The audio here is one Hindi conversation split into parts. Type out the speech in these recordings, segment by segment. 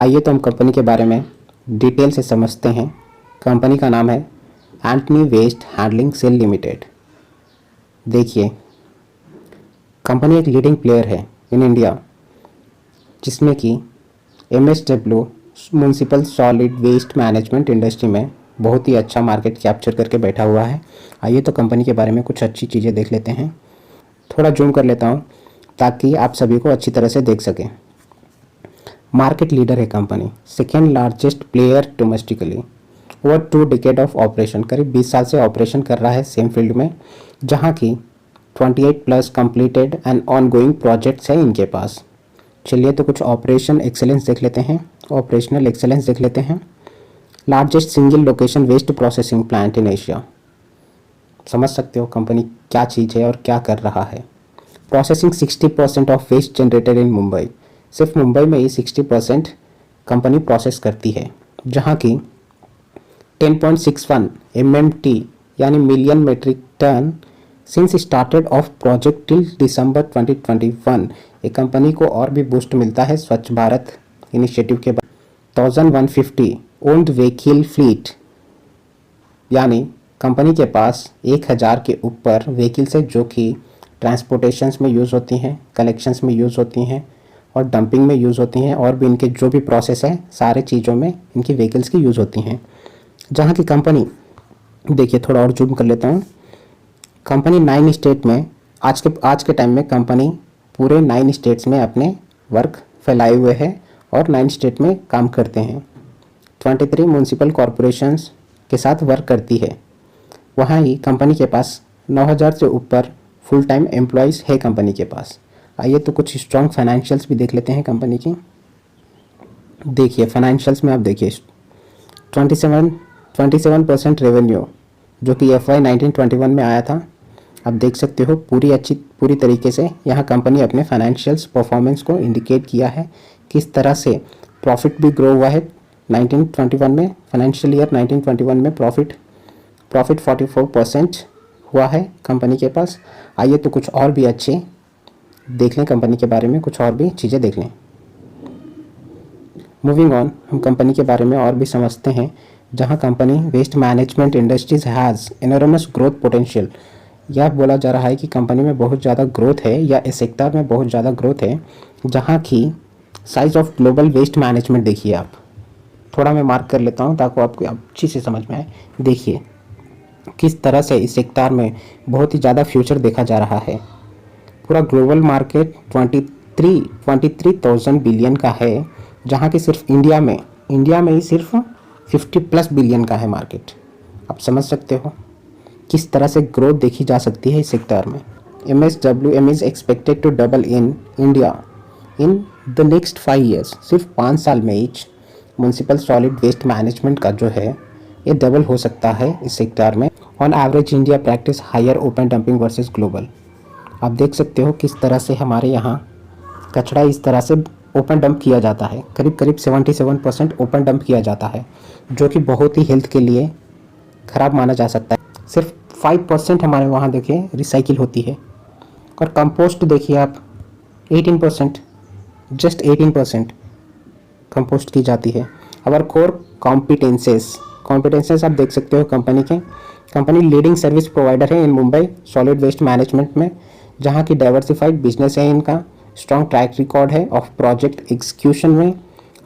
आइए तो हम कंपनी के बारे में डिटेल से समझते हैं। कंपनी का नाम है Antony waste handling cell limited. देखिए, कंपनी एक लीडिंग प्लेयर है इन इंडिया, जिसमें कि MSW municipal solid waste management industry में बहुत ही अच्छा मार्केट कैप्चर करके बैठा हुआ है। आइए तो कंपनी के बारे में कुछ अच्छी चीज़ें देख लेते हैं। थोड़ा जूम कर लेता हूँ ताकि आप सभी को अच्छी तरह से देख सकें। मार्केट लीडर है company, second largest player domestically, over 2 decade of operation, करीब 20 साल से ऑपरेशन कर रहा है सेम फील्ड में, जहां की 28 plus completed and ongoing projects हैं इनके पास। चलिए तो कुछ ऑपरेशन एक्सेलेंस देख लेते हैं, ऑपरेशनल एक्सेलेंस देख लेते हैं। Largest single location waste processing plant in Asia. समझ सकते हो कंपनी क्या चीज़ है और क्या कर रहा है। Processing 60% of waste generated in Mumbai, सिर्फ मुंबई में ही 60% कंपनी प्रोसेस करती है, जहां की 10.61 MMT यानी million metric tonne since started of project till December 2021। ये कंपनी को और भी बूस्ट मिलता है स्वच्छ भारत इनिशिएटिव के बाद। 1150 ओन्ड व्हीकल फ्लीट, यानी कंपनी के पास 1000 के ऊपर व्हीकल्स है जो कि ट्रांसपोर्टेशंस में यूज़ होती हैं, कलेक्शंस में यूज़ होती हैं और डंपिंग में यूज़ होती हैं, और भी इनके जो भी प्रोसेस है सारे चीज़ों में इनकी व्हीकल्स की यूज़ होती हैं। जहाँ की कंपनी, देखिए थोड़ा और जूम कर लेता हूँ। कंपनी 9 स्टेट में आज के टाइम में कंपनी पूरे 9 स्टेट्स में अपने वर्क फैलाए हुए है और 9 स्टेट में काम करते हैं। 23 म्यूनसिपल कॉरपोरेशंस के साथ वर्क करती है। वहाँ ही कंपनी के पास 9000 से ऊपर फुल टाइम एम्प्लॉयज़ है कंपनी के पास। आइए तो कुछ स्ट्रॉन्ग फाइनेंशियल्स भी देख लेते हैं कंपनी की। देखिए फाइनेंशियल्स में आप देखिए 27% रेवेन्यू जो कि FY 1921 में आया था। आप देख सकते हो पूरी तरीके से यहाँ कंपनी अपने फाइनेंशियल्स परफॉर्मेंस को इंडिकेट किया है, किस तरह से प्रॉफिट भी ग्रो हुआ है 1921 में। फाइनेंशियल ईयर 1921 में प्रॉफिट 44% हुआ है कंपनी के पास। आइए तो कुछ और भी अच्छे देख लें कंपनी के बारे में, कुछ और भी चीज़ें देख लें। मूविंग ऑन, हम कंपनी के बारे में और भी समझते हैं। जहां company waste management industries has enormous growth potential, यह बोला जा रहा है कि कंपनी में बहुत ज़्यादा ग्रोथ है या इस सेक्टर में बहुत ज़्यादा ग्रोथ है। जहां की size of global waste management देखिए आप, थोड़ा मैं मार्क कर लेता हूँ ताकि आपको अच्छी से समझ में आए। देखिए किस तरह से इस सेक्टर में बहुत ही ज़्यादा फ्यूचर देखा जा रहा है। पूरा ग्लोबल मार्केट 23,000 बिलियन का है, जहाँ की सिर्फ इंडिया में ही सिर्फ 50+ बिलियन का है मार्केट। आप समझ सकते हो किस तरह से ग्रोथ देखी जा सकती है इस सेक्टर में। MSWM is expected to double in India in the next 5 years. सिर्फ 5 साल में ही म्यूनसिपल सॉलिड वेस्ट मैनेजमेंट का जो है ये डबल हो सकता है इस सेक्टर में। On average India practice higher open dumping versus global. आप देख सकते हो किस तरह से हमारे यहाँ कचरा इस तरह से ओपन डंप किया जाता है। करीब 77% ओपन डंप किया जाता है, जो कि बहुत ही हेल्थ के लिए ख़राब माना जा सकता है। सिर्फ 5% हमारे वहाँ देखिए रिसाइकिल होती है। और कंपोस्ट देखिए आप 18%, जस्ट 18% कंपोस्ट की जाती है। अवर कोर कॉम्पिटेंसेस आप देख सकते हो कंपनी लीडिंग सर्विस प्रोवाइडर है इन मुंबई सॉलिड वेस्ट मैनेजमेंट में, जहाँ की डाइवर्सिफाइड बिजनेस है इनका, स्ट्रॉन्ग ट्रैक रिकॉर्ड है ऑफ प्रोजेक्ट एग्जीक्यूशन में।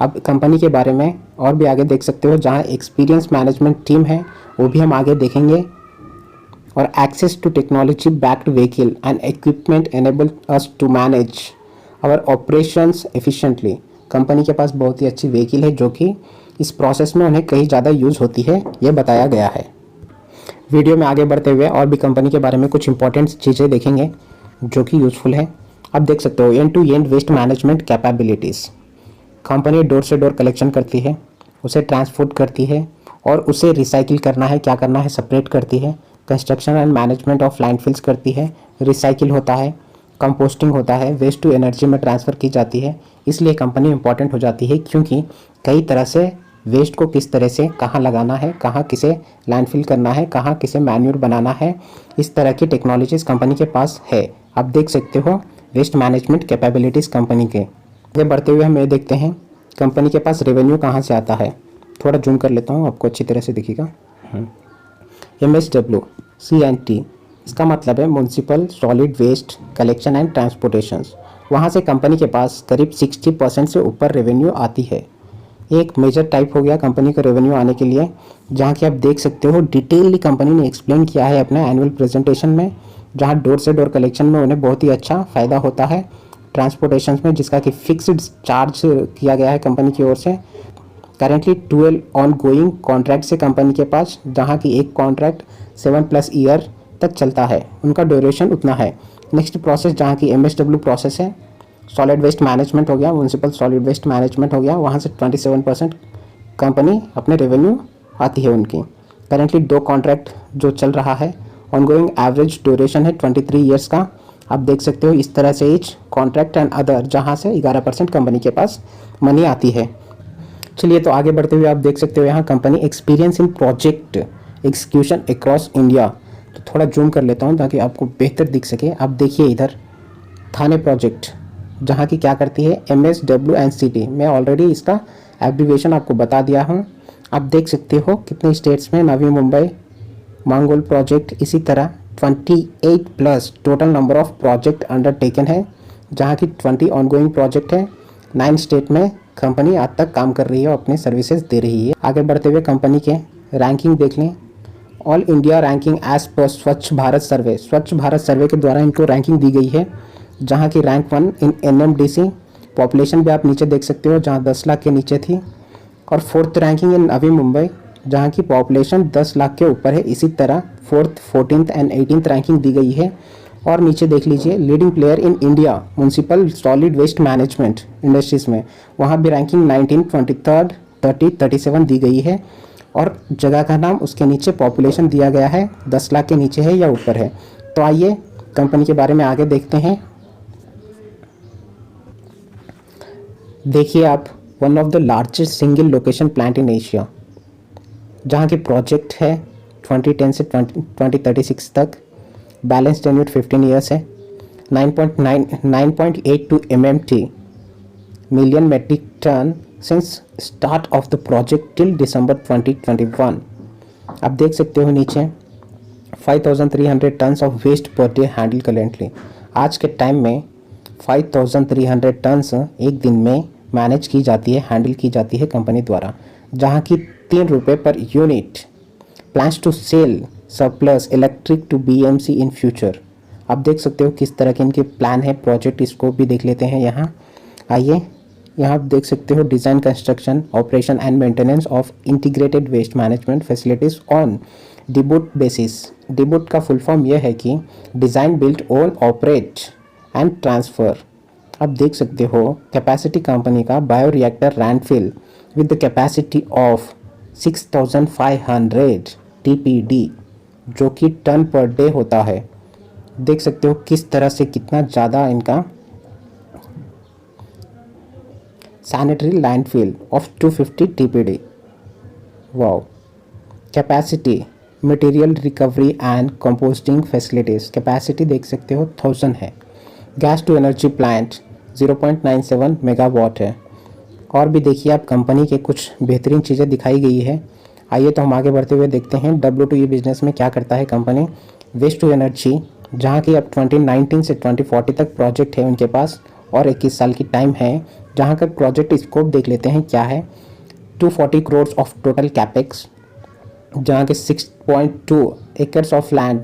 अब कंपनी के बारे में और भी आगे देख सकते हो, जहाँ एक्सपीरियंस मैनेजमेंट टीम है वो भी हम आगे देखेंगे। और access to technology backed vehicle and equipment enable us to manage our operations efficiently. Company के पास बहुत ही अच्छी व्हीकल है जो कि इस प्रोसेस में उन्हें कहीं ज़्यादा यूज़ होती है, ये बताया गया है। वीडियो में आगे बढ़ते हुए और भी कंपनी के बारे में कुछ इंपॉर्टेंट चीज़ें देखेंगे जो कि यूज़फुल है। आप देख सकते हो end to end waste management capabilities. Company door से डोर कलेक्शन करती है, उसे ट्रांसपोर्ट करती है और उसे रिसाइकिल करना है, क्या करना है, सेपरेट करती है। Construction and management of landfills करती है, रिसाइकिल होता है, कंपोस्टिंग होता है, वेस्ट टू एनर्जी में ट्रांसफ़र की जाती है। इसलिए कंपनी इंपॉर्टेंट हो जाती है, क्योंकि कई तरह से वेस्ट को किस तरह से कहाँ लगाना है, कहाँ किसे लैंडफिल करना है, कहाँ किसे मैन्यूर बनाना है, इस तरह की टेक्नोलॉजीज़ कंपनी के पास है। आप देख सकते हो वेस्ट मैनेजमेंट कैपेबिलिटीज़ कंपनी के। आगे बढ़ते हुए हम ये देखते हैं कंपनी के पास रेवेन्यू कहाँ से आता है, थोड़ा जूम कर लेता हूँ, आपको अच्छी तरह से दिखेगा। MSW, इसका मतलब है municipal solid waste collection and transportation. वहाँ से कंपनी के पास करीब 60% से ऊपर रेवेन्यू आती है। एक मेजर टाइप हो गया कंपनी का रेवेन्यू आने के लिए, जहाँ कि आप देख सकते हो डिटेलली कंपनी ने एक्सप्लेन किया है अपने एनुअल प्रेजेंटेशन में, जहाँ डोर से डोर कलेक्शन में उन्हें बहुत ही अच्छा फ़ायदा होता है, ट्रांसपोर्टेशन में जिसका कि फिक्स्ड चार्ज किया गया है कंपनी की ओर से। करेंटली 12 ऑन गोइंग कॉन्ट्रैक्ट से कंपनी के पास, जहाँ की एक कॉन्ट्रैक्ट 7+ ईयर तक चलता है, उनका ड्यूरेशन उतना है। नेक्स्ट प्रोसेस जहाँ की MSW प्रोसेस है, सॉलिड वेस्ट मैनेजमेंट हो गया, म्यूनसिपल सॉलिड वेस्ट मैनेजमेंट हो गया, वहाँ से 27% कंपनी अपने रेवेन्यू आती है उनकी। करेंटली 2 कॉन्ट्रैक्ट जो चल रहा है, ऑनगोइंग एवरेज ड्यूरेशन है 23 ईयर्स का। आप देख सकते हो इस तरह से ईच कॉन्ट्रैक्ट एंड अदर, जहाँ से 11% कंपनी के पास मनी आती है। चलिए तो आगे बढ़ते हुए आप देख सकते हो यहाँ company experience in project execution across India. तो थोड़ा जूम कर लेता हूँ ताकि आपको बेहतर दिख सके। आप देखिए इधर थाने प्रोजेक्ट, जहाँ की क्या करती है MSW&CT। मैं ऑलरेडी इसका एब्रीविएशन आपको बता दिया हूँ। आप देख सकते हो कितने स्टेट्स में नवी मुंबई मांगोल प्रोजेक्ट, इसी तरह 28+ total number of project undertaken है, जहाँ की 20 ऑनगोइंग प्रोजेक्ट है। 9 स्टेट में कंपनी आज तक काम कर रही है और अपने सर्विसेज दे रही है। आगे बढ़ते हुए कंपनी के रैंकिंग देख लें। All India ranking as per स्वच्छ भारत सर्वे, स्वच्छ भारत सर्वे के द्वारा इनको रैंकिंग दी गई है, जहाँ की रैंक 1 इन NMDC। पॉपुलेशन भी आप नीचे देख सकते हो, जहाँ 10 लाख के नीचे थी। और 4th रैंकिंग इन नवी मुंबई, जहाँ की पॉपुलेशन 10 लाख के ऊपर है। इसी तरह 4th, 14th and 18th ranking दी गई है। और नीचे देख लीजिए leading player in India municipal solid waste management industries में, वहाँ भी रैंकिंग 19, 23, 30, 37 दी गई है। और जगह का नाम उसके नीचे पॉपुलेशन दिया गया है, 10 लाख के नीचे है या ऊपर है। तो आइए कंपनी के बारे में आगे देखते हैं। देखिए आप, one of the largest single location plant in Asia, जहाँ की प्रोजेक्ट है 2010 से 2036 तक। बैलेंस टेन्योर 15 ईयर्स है। 9.82 MMT million metric tonne since start of the project till December 2021। आप देख सकते हो नीचे 5300 tons of waste per day handle currently. आज के टाइम में 5300 टन्स एक दिन में मैनेज की जाती है, हैंडल की जाती है कंपनी द्वारा, जहाँ की 3 रुपये per unit. Plans to sell surplus electric to BMC in future. आप देख सकते हो किस तरह के इनके प्लान है। प्रोजेक्ट स्कोप भी देख लेते हैं यहाँ। आइए यहाँ आप देख सकते हो design, construction, operation and maintenance of integrated waste management facilities on DBOOT basis. DBOOT का फुल फॉर्म यह है कि design, build, own, operate and transfer. आप देख सकते हो कैपेसिटी कंपनी का bioreactor landfill with the capacity of 6500 TPD, जो कि टन पर डे होता है। देख सकते हो किस तरह से कितना ज़्यादा इनका sanitary landfill of 250 TPD। Wow. Capacity material recovery and composting facilities, capacity देख सकते हो 1000 है। Gas to energy plant 0.97 megawatt है। और भी देखिए आप कंपनी के कुछ बेहतरीन चीज़ें दिखाई गई है। आइए तो हम आगे बढ़ते हुए देखते हैं W2E बिजनेस में क्या करता है कंपनी। वेस्ट टू एनर्जी, जहाँ की अब 2019 से 2040 तक प्रोजेक्ट है उनके पास और 21 साल की टाइम है। जहाँ का प्रोजेक्ट स्कोप देख लेते हैं क्या है। 240 करोड़ ऑफ टोटल कैपेक्स, जहाँ के 6.2 acres of land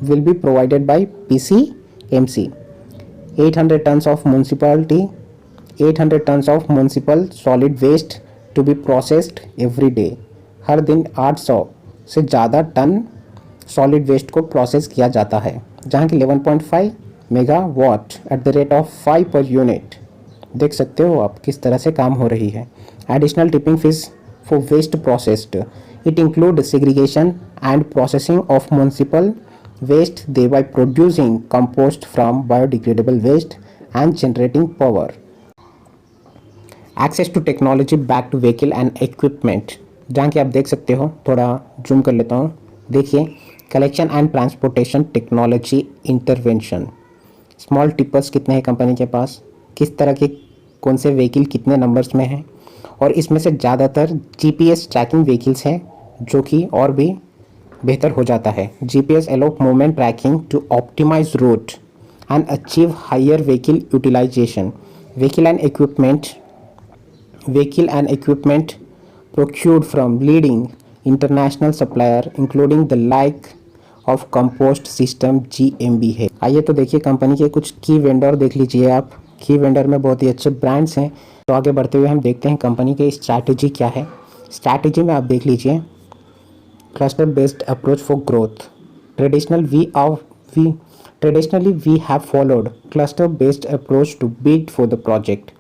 will be provided by PCMC। 800 tons of municipality 800 tons of municipal solid waste to be processed every day. हर दिन 800 से ज़्यादा टन सॉलिड वेस्ट को प्रोसेस किया जाता है, जहाँ की 11.5 megawatt at the rate of 5 per unit. देख सकते हो आप किस तरह से काम हो रही है। Additional tipping fee for waste processed, it include segregation and processing of municipal waste, thereby producing compost from biodegradable waste and generating power. Access to technology back to vehicle and equipment, जहाँ कि आप देख सकते हो, थोड़ा जूम कर लेता हूँ। देखिए collection and transportation technology intervention. Small tippers कितने हैं कंपनी के पास, किस तरह के कौन से व्हीकल कितने नंबर्स में हैं, और इसमें से ज़्यादातर जीपीएस ट्रैकिंग व्हीकल्स हैं, जो कि और भी बेहतर हो जाता है। GPS allow movement tracking to optimise route and achieve higher vehicle utilisation. Vehicle and equipment procured from leading international supplier including the like of compost system GMB है। आइए तो देखिए कंपनी के कुछ की वेंडर देख लीजिए आप। की वेंडर में बहुत ही अच्छे ब्रांड्स हैं। तो आगे बढ़ते हुए हम देखते हैं कंपनी की स्ट्रैटेजी क्या है। स्ट्रैटेजी में आप देख लीजिए, cluster based approach for growth. Traditionally we have followed cluster based approach to bid for the project,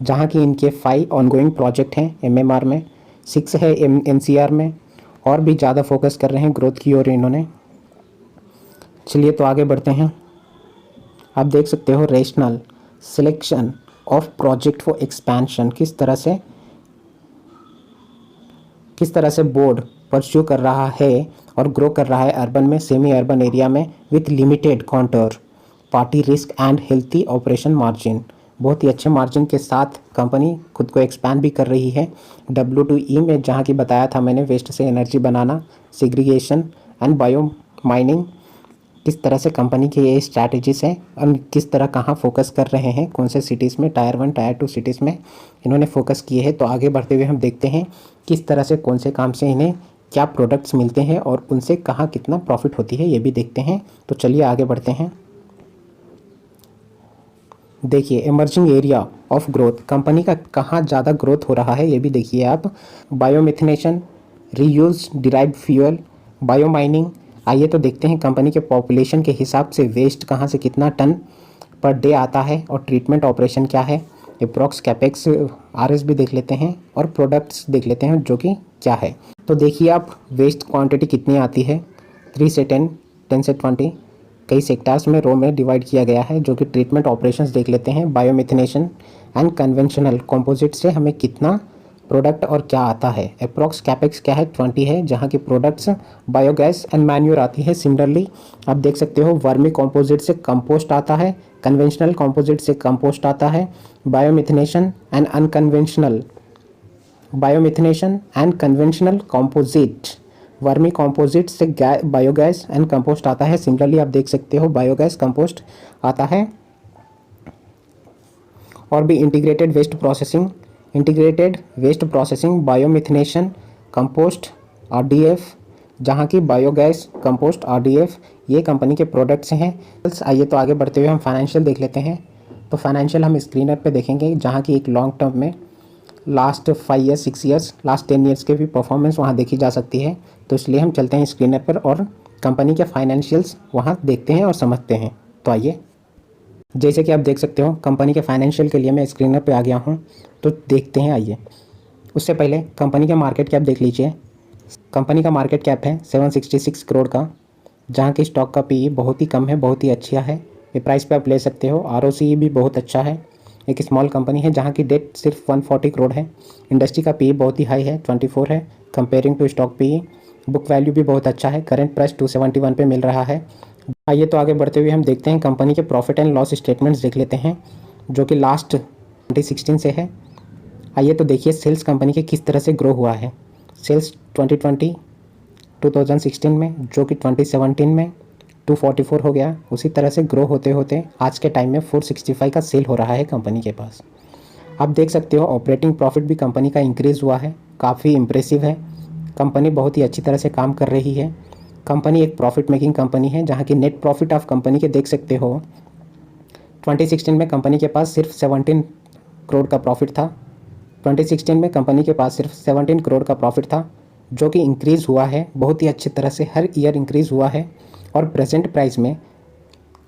जहाँ की इनके 5 ऑनगोइंग प्रोजेक्ट हैं एमएमआर में, 6 है एनसीआर में, और भी ज़्यादा फोकस कर रहे हैं ग्रोथ की ओर इन्होंने। चलिए तो आगे बढ़ते हैं। आप देख सकते हो rational selection of project for expansion, किस तरह से बोर्ड परस्यू कर रहा है और ग्रो कर रहा है अर्बन में, सेमी अर्बन एरिया में, with limited counter party risk and healthy operation margin. बहुत ही अच्छे मार्जिन के साथ कंपनी खुद को एक्सपैंड भी कर रही है। W2E में जहाँ की बताया था मैंने, वेस्ट से energy banana, segregation and bio mining, किस तरह से कंपनी की ये स्ट्रैटेजीज हैं और किस तरह कहाँ फोकस कर रहे हैं, कौन से सिटीज़ में, टायर 1 टायर 2 सिटीज़ में इन्होंने फोकस किए हैं। तो आगे बढ़ते हुए हम देखते हैं किस तरह से कौन से काम से इन्हें क्या प्रोडक्ट्स मिलते हैं और उनसे कहाँ कितना प्रॉफिट होती है, ये भी देखते हैं। तो चलिए आगे बढ़ते हैं। देखिए emerging area of growth, company का कहाँ ज़्यादा ग्रोथ हो रहा है ये भी देखिए आप। Biomethanation, refuse derived fuel, bio mining. आइए तो देखते हैं कंपनी के पॉपुलेशन के हिसाब से वेस्ट कहाँ से कितना टन पर डे आता है और ट्रीटमेंट ऑपरेशन क्या है, अप्रॉक्स कैपेक्स आरएस भी देख लेते हैं और प्रोडक्ट्स देख लेते हैं जो कि क्या है। तो देखिए आप वेस्ट क्वांटिटी कितनी आती है, 3 से 10, 10 से 20, कई सेक्टर्स में रो में डिवाइड किया गया है। जो कि ट्रीटमेंट ऑपरेशंस देख लेते हैं, बायोमिथनेशन एंड कन्वेंशनल कंपोजिट से हमें कितना प्रोडक्ट और क्या आता है। अप्रॉक्स कैपेक्स क्या है, 20 है, जहाँ की प्रोडक्ट्स बायोगैस एंड मैन्यूर आती है। सिमिलरली आप देख सकते हो वर्मी कंपोजिट से कंपोस्ट आता है, कन्वेंशनल कंपोजिट से कंपोस्ट आता है, biomethanation and conventional composite, vermi composite से बायोगैस एंड कंपोस्ट आता है। सिमिलरली आप देख सकते हो बायोगैस कंपोस्ट आता है। और भी integrated waste processing, biomethanation, compost, RDF, जहाँ की बायोगैस, कंपोस्ट, आरडीएफ ये कंपनी के प्रोडक्ट्स हैं। आइए तो आगे बढ़ते हुए हम फाइनेंशियल देख लेते हैं। तो फाइनेंशियल हम स्क्रीनर पे देखेंगे, जहाँ की एक लॉन्ग टर्म में last 5 years, 6 years, last 10 years के भी परफॉर्मेंस वहाँ देखी जा सकती है। तो इसलिए हम चलते हैं स्क्रीनर पर और कंपनी के फाइनेंशियल्स वहाँ देखते हैं और समझते हैं। तो आइए, जैसे कि आप देख सकते हो कंपनी के फाइनेंशियल के लिए मैं स्क्रीनर पे आ गया हूँ, तो देखते हैं। आइए उससे पहले कंपनी का मार्केट कैप देख लीजिए। कंपनी का मार्केट कैप है 766 करोड़ का, जहाँ की स्टॉक का पीई बहुत ही कम है, बहुत ही अच्छा है। ये प्राइस पे आप ले सकते हो। आरओसीई भी बहुत अच्छा है। एक स्मॉल कंपनी है जहाँ की डेट सिर्फ 140 करोड़ है। इंडस्ट्री का पीई बहुत ही हाई है, 24 है comparing to stock PE. Book value भी बहुत अच्छा है, करंट प्राइस 271 पे मिल रहा है। आइए तो आगे बढ़ते हुए हम देखते हैं कंपनी के प्रॉफिट एंड लॉस स्टेटमेंट्स देख लेते हैं, जो कि लास्ट 2016 से है। आइए तो देखिए सेल्स कंपनी के किस तरह से ग्रो हुआ है। सेल्स 2016 में, जो कि 2017 में 244 हो गया। उसी तरह से ग्रो होते होते आज के टाइम में 465 का सेल हो रहा है कंपनी के पास। आप देख सकते हो ऑपरेटिंग प्रॉफिट भी कंपनी का इंक्रीज़ हुआ है, काफ़ी इम्प्रेसिव है। कंपनी बहुत ही अच्छी तरह से काम कर रही है। कंपनी एक प्रॉफिट मेकिंग कंपनी है, जहाँ की नेट प्रॉफिट ऑफ कंपनी के देख सकते हो 2016 में कंपनी के पास सिर्फ 17 करोड़ का प्रॉफिट था। 2016 में कंपनी के पास सिर्फ 17 करोड़ का प्रॉफिट था, जो कि इंक्रीज़ हुआ है बहुत ही अच्छी तरह से, हर ईयर इंक्रीज़ हुआ है। और प्रेजेंट प्राइस में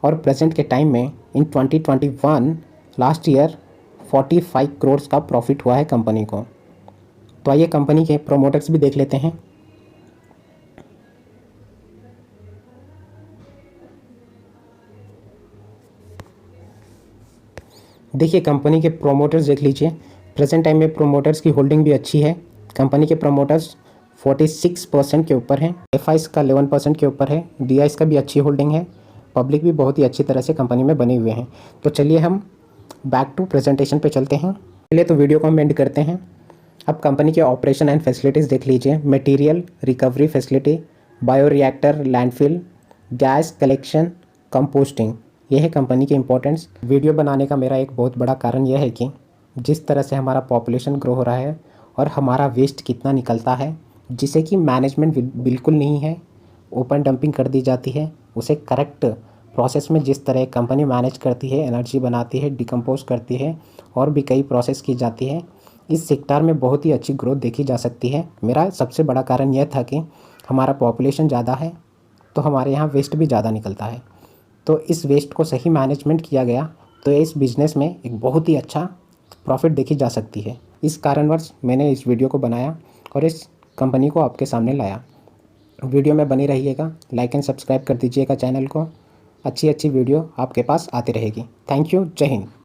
और प्रेजेंट के टाइम में इन 2021 लास्ट ईयर 45 करोड़ का प्रॉफिट हुआ है कंपनी को। तो आइए कंपनी के प्रोमोटर्स भी देख लेते हैं। देखिए कंपनी के प्रोमोटर्स देख लीजिए। प्रेजेंट टाइम में प्रोमोटर्स की होल्डिंग भी अच्छी है। कंपनी के प्रोमोटर्स 46% के ऊपर हैं, एफआईस का 11% के ऊपर है, डीआईस का भी अच्छी होल्डिंग है। पब्लिक भी बहुत ही अच्छी तरह से कंपनी में बने हुए हैं। तो चलिए हम बैक टू प्रेजेंटेशन पे चलते हैं। चलिए तो वीडियो को हम एंड करते हैं। अब कंपनी के ऑपरेशन एंड फैसिलिटीज़ देख लीजिए। Material recovery facility, bioreactor, landfill, gas collection, composting, ये है कंपनी की इंपॉर्टेंस। वीडियो बनाने का मेरा एक बहुत बड़ा कारण यह है कि जिस तरह से हमारा पॉपुलेशन ग्रो हो रहा है और हमारा वेस्ट कितना निकलता है, जिसे कि मैनेजमेंट बिल्कुल नहीं है, ओपन डंपिंग कर दी जाती है। उसे करेक्ट प्रोसेस में जिस तरह कंपनी मैनेज करती है, एनर्जी बनाती है, डिकम्पोज करती है और भी कई प्रोसेस की जाती है, इस सेक्टर में बहुत ही अच्छी ग्रोथ देखी जा सकती है। मेरा सबसे बड़ा कारण यह था कि हमारा पॉपुलेशन ज़्यादा है तो हमारे यहाँ वेस्ट भी ज़्यादा निकलता है, तो इस वेस्ट को सही मैनेजमेंट किया गया तो इस बिज़नेस में एक बहुत ही अच्छा प्रॉफिट देखी जा सकती है। इस कारणवश मैंने इस वीडियो को बनाया और इस कंपनी को आपके सामने लाया। वीडियो में बने रहिएगा, लाइक एंड सब्सक्राइब कर दीजिएगा चैनल को। अच्छी अच्छी वीडियो आपके पास आती रहेगी। Thank you. जय हिंद।